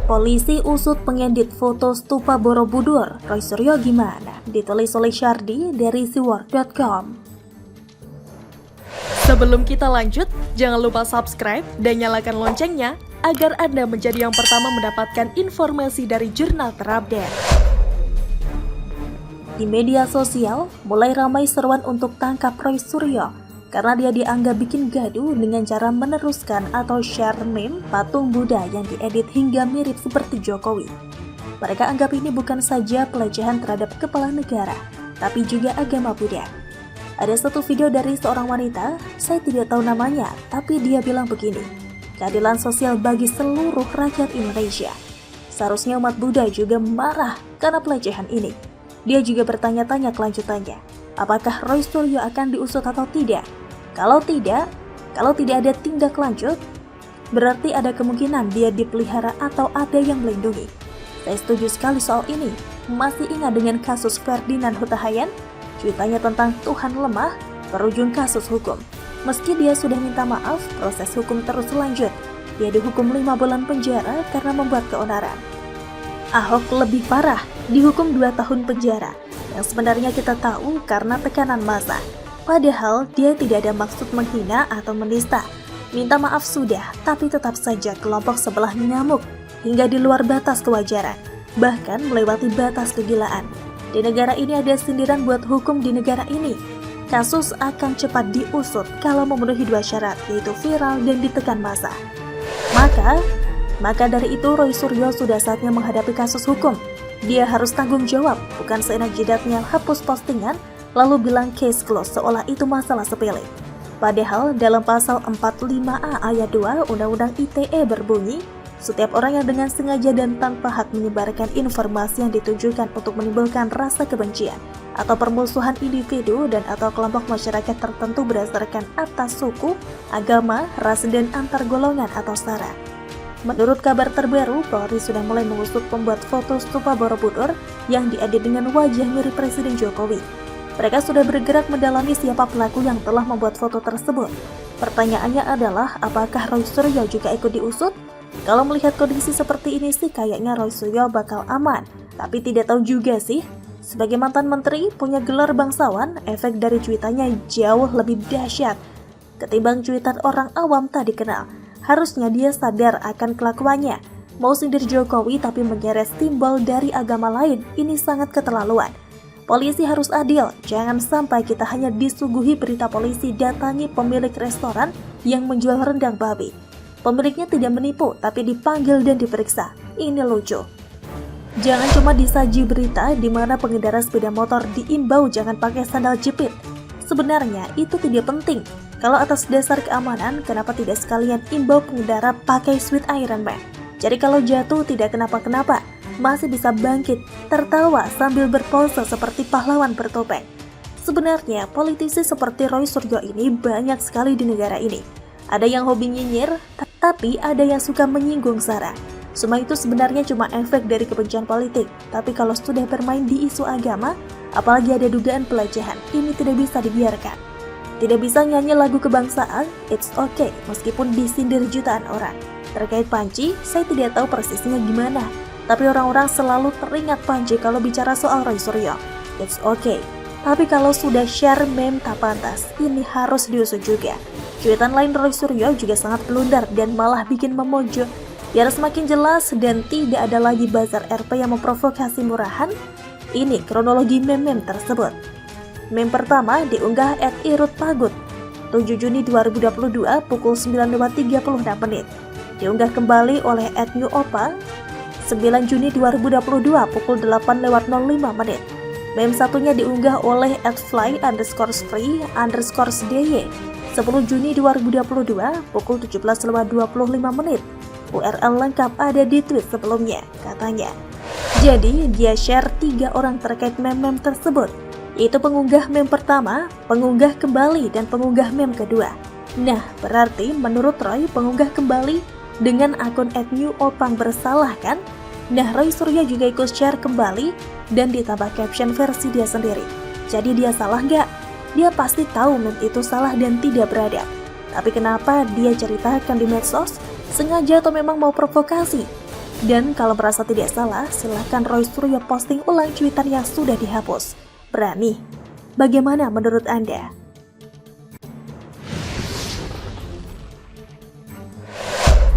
Polisi usut pengedit foto stupa Borobudur, Roy Suryo gimana? Ditulis oleh Syardi dari siwar.com. Sebelum kita lanjut, jangan lupa subscribe dan nyalakan loncengnya agar Anda menjadi yang pertama mendapatkan informasi dari jurnal terupdate. Di media sosial, mulai ramai seruan untuk tangkap Roy Suryo karena dia dianggap bikin gaduh dengan cara meneruskan atau share meme patung Buddha yang diedit hingga mirip seperti Jokowi. Mereka anggap ini bukan saja pelecehan terhadap kepala negara, tapi juga agama Buddha. Ada satu video dari seorang wanita, saya tidak tahu namanya, tapi dia bilang begini, keadilan sosial bagi seluruh rakyat Indonesia. Seharusnya umat Buddha juga marah karena pelecehan ini. Dia juga bertanya-tanya kelanjutannya, apakah Roy Suryo akan diusut atau tidak? Kalau tidak ada tindak lanjut, berarti ada kemungkinan dia dipelihara atau ada yang melindungi. Saya setuju sekali soal ini. Masih ingat dengan kasus Ferdinand Huta Heian? Cuitannya tentang Tuhan lemah, berujung kasus hukum. Meski dia sudah minta maaf, proses hukum terus lanjut. Dia dihukum 5 bulan penjara karena membuat keonaran. Ahok lebih parah, dihukum 2 tahun penjara. Yang sebenarnya kita tahu karena tekanan massa. Padahal dia tidak ada maksud menghina atau menista. Minta maaf sudah, tapi tetap saja kelompok sebelah ngamuk hingga di luar batas kewajaran, bahkan melewati batas kegilaan. Di negara ini ada sindiran buat hukum di negara ini. Kasus akan cepat diusut kalau memenuhi 2 syarat, yaitu viral dan ditekan massa. Maka dari itu Roy Suryo sudah saatnya menghadapi kasus hukum. Dia harus tanggung jawab, bukan seenak jidatnya hapus postingan lalu bilang case close seolah itu masalah sepele. Padahal dalam pasal 45A ayat 2 Undang-Undang ITE berbunyi, setiap orang yang dengan sengaja dan tanpa hak menyebarkan informasi yang ditujukan untuk menimbulkan rasa kebencian atau permusuhan individu dan atau kelompok masyarakat tertentu berdasarkan atas suku, agama, ras dan antar golongan atau sara. Menurut kabar terbaru, Polri sudah mulai mengusut pembuat foto stupa Borobudur yang diedit dengan wajah mirip Presiden Jokowi. Mereka sudah bergerak mendalami siapa pelaku yang telah membuat foto tersebut. Pertanyaannya adalah, apakah Roy Suryo juga ikut diusut? Kalau melihat kondisi seperti ini sih kayaknya Roy Suryo bakal aman. Tapi tidak tahu juga sih. Sebagai mantan menteri, punya gelar bangsawan, efek dari cuitannya jauh lebih dahsyat ketimbang cuitan orang awam tak dikenal. Harusnya dia sadar akan kelakuannya. Mau sindir Jokowi tapi menyeret simbol dari agama lain, ini sangat keterlaluan. Polisi harus adil, jangan sampai kita hanya disuguhi berita polisi datangi pemilik restoran yang menjual rendang babi. Pemiliknya tidak menipu, tapi dipanggil dan diperiksa. Ini lucu. Jangan cuma disaji berita di mana pengendara sepeda motor diimbau jangan pakai sandal jepit. Sebenarnya itu tidak penting. Kalau atas dasar keamanan, kenapa tidak sekalian imbau pengendara pakai Sweet Iron Man? Jadi kalau jatuh tidak kenapa-kenapa, masih bisa bangkit, tertawa sambil berpose seperti pahlawan bertopeng. Sebenarnya politisi seperti Roy Suryo ini banyak sekali di negara ini. Ada yang hobi nyinyir, tapi ada yang suka menyinggung sara. Semua itu sebenarnya cuma efek dari kebencian politik. Tapi kalau sudah bermain di isu agama, apalagi ada dugaan pelecehan, ini tidak bisa dibiarkan. Tidak bisa nyanyi lagu kebangsaan, it's okay, meskipun disindir jutaan orang. Terkait Panji, saya tidak tahu persisnya gimana. Tapi orang-orang selalu teringat Panji kalau bicara soal Roy Suryo. It's okay. Tapi kalau sudah share meme tak pantas, ini harus diusut juga. Cuitan lain Roy Suryo juga sangat blunder dan malah bikin memojok. Biar semakin jelas dan tidak ada lagi bazar RP yang memprovokasi murahan, ini kronologi meme-meme tersebut. Meme pertama diunggah @irutpagut 7 Juni 2022 pukul 9.36. Diunggah kembali oleh @newopa 9 Juni 2022 pukul 8.05. Meme satunya diunggah oleh @fly_free_dy 10 Juni 2022 pukul 17.25. URL lengkap ada di tweet sebelumnya, katanya. Jadi dia share 3 orang terkait meme-meme tersebut. Itu pengunggah meme pertama, pengunggah kembali, dan pengunggah meme kedua. Nah, berarti menurut Roy pengunggah kembali dengan akun @newopang bersalah kan? Nah, Roy Suryo juga ikut share kembali dan ditambah caption versi dia sendiri. Jadi dia salah nggak? Dia pasti tahu meme itu salah dan tidak beradab. Tapi kenapa dia ceritakan di medsos? Sengaja atau memang mau provokasi? Dan kalau merasa tidak salah, silahkan Roy Suryo posting ulang cuitan yang sudah dihapus. Berani? Bagaimana menurut Anda?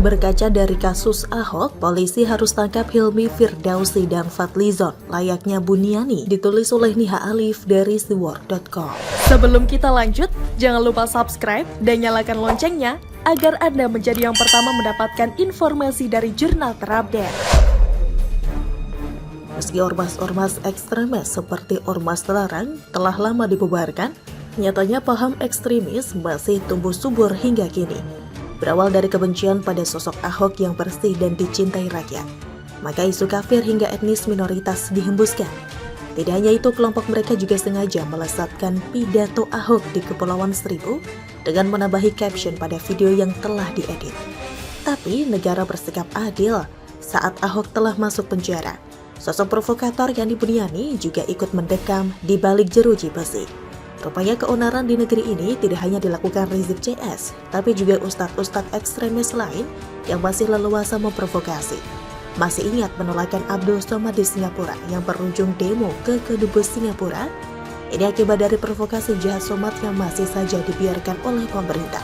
Berkaca dari kasus Ahok, polisi harus tangkap Hilmi Firdausi dan Fadlizon layaknya Buniani, ditulis oleh Niha Alif dari siwar.com. Sebelum kita lanjut, jangan lupa subscribe dan nyalakan loncengnya agar Anda menjadi yang pertama mendapatkan informasi dari jurnal terupdate. Meski ormas-ormas ekstremis seperti Ormas Terlarang telah lama dibubarkan, nyatanya paham ekstremis masih tumbuh subur hingga kini. Berawal dari kebencian pada sosok Ahok yang bersih dan dicintai rakyat, maka isu kafir hingga etnis minoritas dihembuskan. Tidak hanya itu, kelompok mereka juga sengaja melesatkan pidato Ahok di Kepulauan Seribu dengan menambahi caption pada video yang telah diedit. Tapi negara bersikap adil saat Ahok telah masuk penjara. Sosok provokator Yani Buniani juga ikut mendekam di balik jeruji besi. Rupanya keonaran di negeri ini tidak hanya dilakukan Rizik CS, tapi juga ustadz-ustadz ekstremis lain yang masih leluasa memprovokasi. Masih ingat penolakan Abdul Somad di Singapura yang berujung demo ke Kedubes Singapura? Ini akibat dari provokasi jahat Somad yang masih saja dibiarkan oleh pemerintah.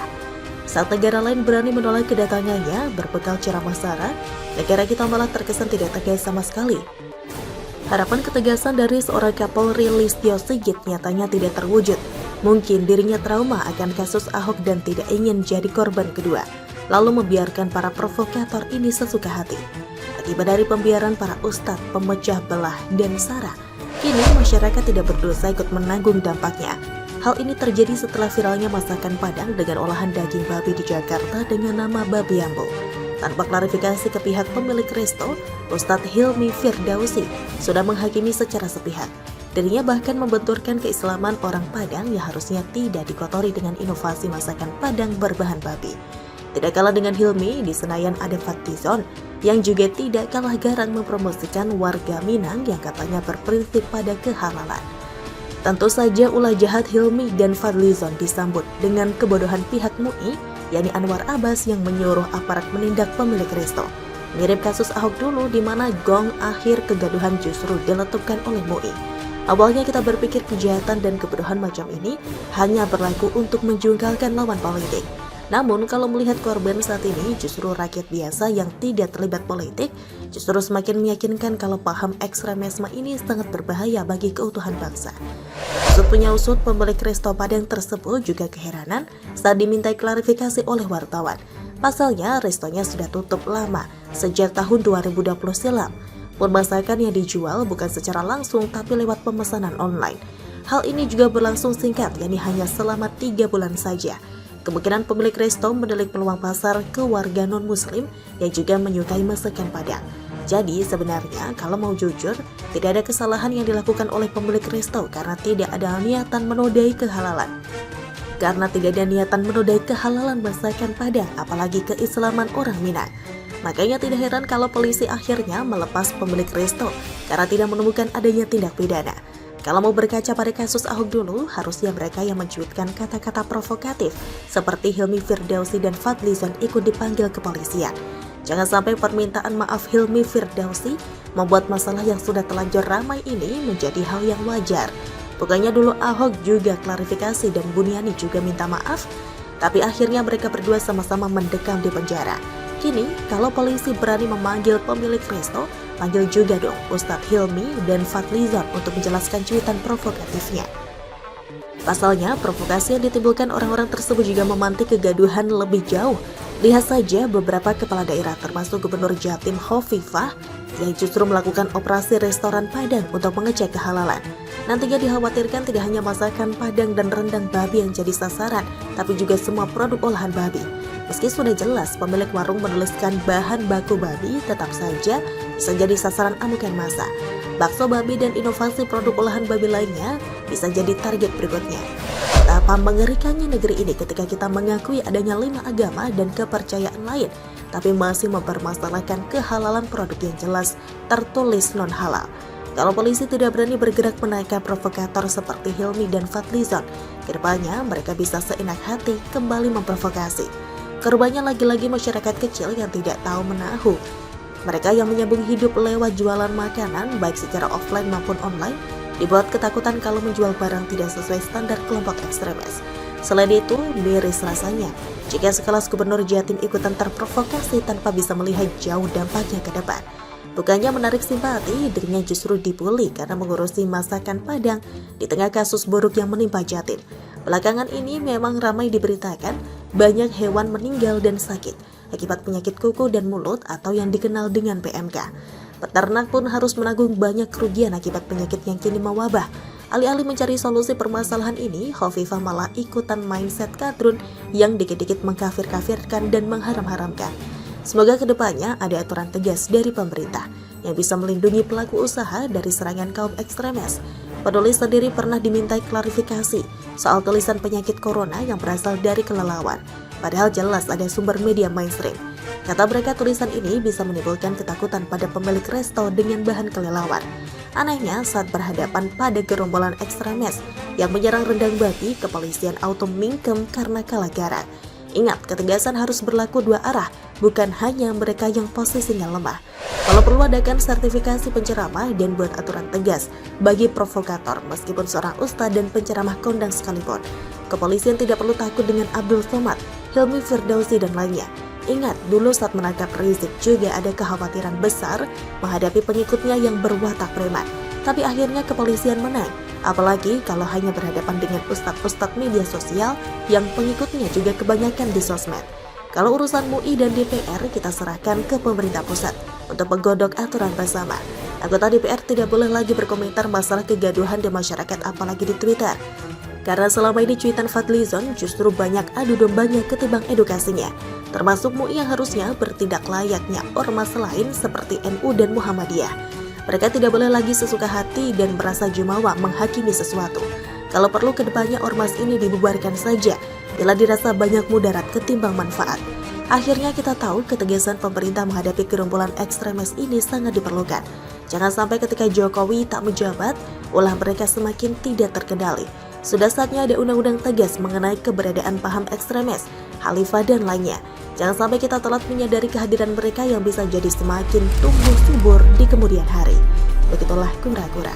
Saat negara lain berani menolak kedatangannya, berbekal ceramah sara, negara kita malah terkesan tidak tegas sama sekali. Harapan ketegasan dari seorang Kapolri Listio Sigit nyatanya tidak terwujud. Mungkin dirinya trauma akan kasus Ahok dan tidak ingin jadi korban kedua, lalu membiarkan para provokator ini sesuka hati. Akibat dari pembiaran para ustadz pemecah belah dan sara, kini masyarakat tidak berdosa ikut menanggung dampaknya. Hal ini terjadi setelah viralnya masakan Padang dengan olahan daging babi di Jakarta dengan nama Babi Ambo. Tanpa klarifikasi ke pihak pemilik resto, Ustadz Hilmi Firdausi sudah menghakimi secara sepihak. Dirinya bahkan membenturkan keislaman orang Padang yang harusnya tidak dikotori dengan inovasi masakan Padang berbahan babi. Tidak kalah dengan Hilmi, di Senayan ada Fadlizon yang juga tidak kalah garang mempromosikan warga Minang yang katanya berprinsip pada kehalalan. Tentu saja ulah jahat Hilmi dan Fadlizon disambut dengan kebodohan pihak MUI, yakni Anwar Abbas yang menyuruh aparat menindak pemilik resto. Mirip kasus Ahok dulu di mana gong akhir kegaduhan justru diletupkan oleh MUI. Awalnya kita berpikir kejahatan dan kebodohan macam ini hanya berlaku untuk menjungkalkan lawan politik. Namun kalau melihat korban saat ini justru rakyat biasa yang tidak terlibat politik, justru semakin meyakinkan kalau paham ekstremisme ini sangat berbahaya bagi keutuhan bangsa. Usut punya usut, pemilik resto Padang tersebut juga keheranan saat dimintai klarifikasi oleh wartawan. Pasalnya restonya sudah tutup lama sejak tahun 2020 silam. Pun masakan yang dijual bukan secara langsung tapi lewat pemesanan online. Hal ini juga berlangsung singkat, yakni hanya selama 3 bulan saja. Kemungkinan pemilik resto menilik peluang pasar ke warga non-muslim yang juga menyukai masakan Padang. Jadi sebenarnya kalau mau jujur, tidak ada kesalahan yang dilakukan oleh pemilik resto karena tidak ada niatan menodai kehalalan. Karena tidak ada niatan menodai kehalalan masakan Padang, apalagi keislaman orang Minang. Makanya tidak heran kalau polisi akhirnya melepas pemilik resto karena tidak menemukan adanya tindak pidana. Kalau mau berkaca pada kasus Ahok dulu, harusnya mereka yang mencuitkan kata-kata provokatif seperti Hilmi Firdausi dan Fadlizon ikut dipanggil kepolisian. Jangan sampai permintaan maaf Hilmi Firdausi membuat masalah yang sudah telanjur ramai ini menjadi hal yang wajar. Bukannya dulu Ahok juga klarifikasi dan Buniani juga minta maaf, tapi akhirnya mereka berdua sama-sama mendekam di penjara. Kini, kalau polisi berani memanggil pemilik resto, panggil juga dong Ustadz Hilmi dan Fadlizon untuk menjelaskan cuitan provokatifnya. Pasalnya, provokasi yang ditimbulkan orang-orang tersebut juga memantik kegaduhan lebih jauh. Lihat saja beberapa kepala daerah termasuk Gubernur Jatim Hovifah yang justru melakukan operasi restoran Padang untuk mengecek kehalalan. Nantinya dikhawatirkan tidak hanya masakan Padang dan rendang babi yang jadi sasaran, tapi juga semua produk olahan babi. Meski sudah jelas pemilik warung menuliskan bahan baku babi, tetap saja bisa jadi sasaran amukan massa. Bakso babi dan inovasi produk olahan babi lainnya bisa jadi target berikutnya. Betapa mengerikannya negeri ini ketika kita mengakui adanya 5 agama dan kepercayaan lain, tapi masih mempermasalahkan kehalalan produk yang jelas tertulis non-halal. Kalau polisi tidak berani bergerak menangkap provokator seperti Hilmi dan Fadlizon, kedepannya mereka bisa seenak hati kembali memprovokasi. Korbannya lagi-lagi masyarakat kecil yang tidak tahu menahu. Mereka yang menyambung hidup lewat jualan makanan baik secara offline maupun online dibuat ketakutan kalau menjual barang tidak sesuai standar kelompok ekstremis. Selain itu, miris rasanya jika sekelas gubernur Jatim ikutan terprovokasi tanpa bisa melihat jauh dampaknya ke depan. Bukannya menarik simpati, dirinya justru dibully karena mengurusi masakan Padang di tengah kasus buruk yang menimpa Jatim. Belakangan ini memang ramai diberitakan banyak hewan meninggal dan sakit akibat penyakit kuku dan mulut atau yang dikenal dengan PMK. Peternak pun harus menanggung banyak kerugian akibat penyakit yang kini mewabah. Alih-alih mencari solusi permasalahan ini, Hovifah malah ikutan mindset kadrun yang dikit-dikit mengkafir-kafirkan dan mengharam-haramkan. Semoga kedepannya ada aturan tegas dari pemerintah yang bisa melindungi pelaku usaha dari serangan kaum ekstremis. Penulis sendiri pernah dimintai klarifikasi soal tulisan penyakit corona yang berasal dari kelelawar. Padahal jelas ada sumber media mainstream. Kata mereka tulisan ini bisa menimbulkan ketakutan pada pemilik resto dengan bahan kelelawar. Anehnya saat berhadapan pada gerombolan ekstremis yang menyerang rendang babi, kepolisian auto mingkem karena kalah garang. Ingat, ketegasan harus berlaku dua arah, bukan hanya mereka yang posisinya lemah. Kalau perlu adakan sertifikasi penceramah dan buat aturan tegas bagi provokator meskipun seorang ustadz dan penceramah kondang sekalipun. Kepolisian tidak perlu takut dengan Abdul Somad, Hilmi Firdausi dan lainnya. Ingat, dulu saat menangkap Rizik juga ada kekhawatiran besar menghadapi pengikutnya yang berwatak preman. Tapi akhirnya kepolisian menang, apalagi kalau hanya berhadapan dengan ustadz-ustadz media sosial yang pengikutnya juga kebanyakan di sosmed. Kalau urusan MUI dan DPR kita serahkan ke pemerintah pusat untuk menggodok aturan bersama. Anggota DPR tidak boleh lagi berkomentar masalah kegaduhan di masyarakat apalagi di Twitter. Karena selama ini cuitan Fadlizon justru banyak adu dombanya ketimbang edukasinya. Termasuk MUI yang harusnya bertindak layaknya ormas lain seperti NU dan Muhammadiyah. Mereka tidak boleh lagi sesuka hati dan merasa jumawa menghakimi sesuatu. Kalau perlu kedepannya ormas ini dibubarkan saja bila dirasa banyak mudarat ketimbang manfaat. Akhirnya kita tahu ketegasan pemerintah menghadapi gerombolan ekstremis ini sangat diperlukan. Jangan sampai ketika Jokowi tak menjabat, ulah mereka semakin tidak terkendali. Sudah saatnya ada undang-undang tegas mengenai keberadaan paham ekstremis, khalifah dan lainnya. Jangan sampai kita telat menyadari kehadiran mereka yang bisa jadi semakin tumbuh subur di kemudian hari. Begitulah kura-kura.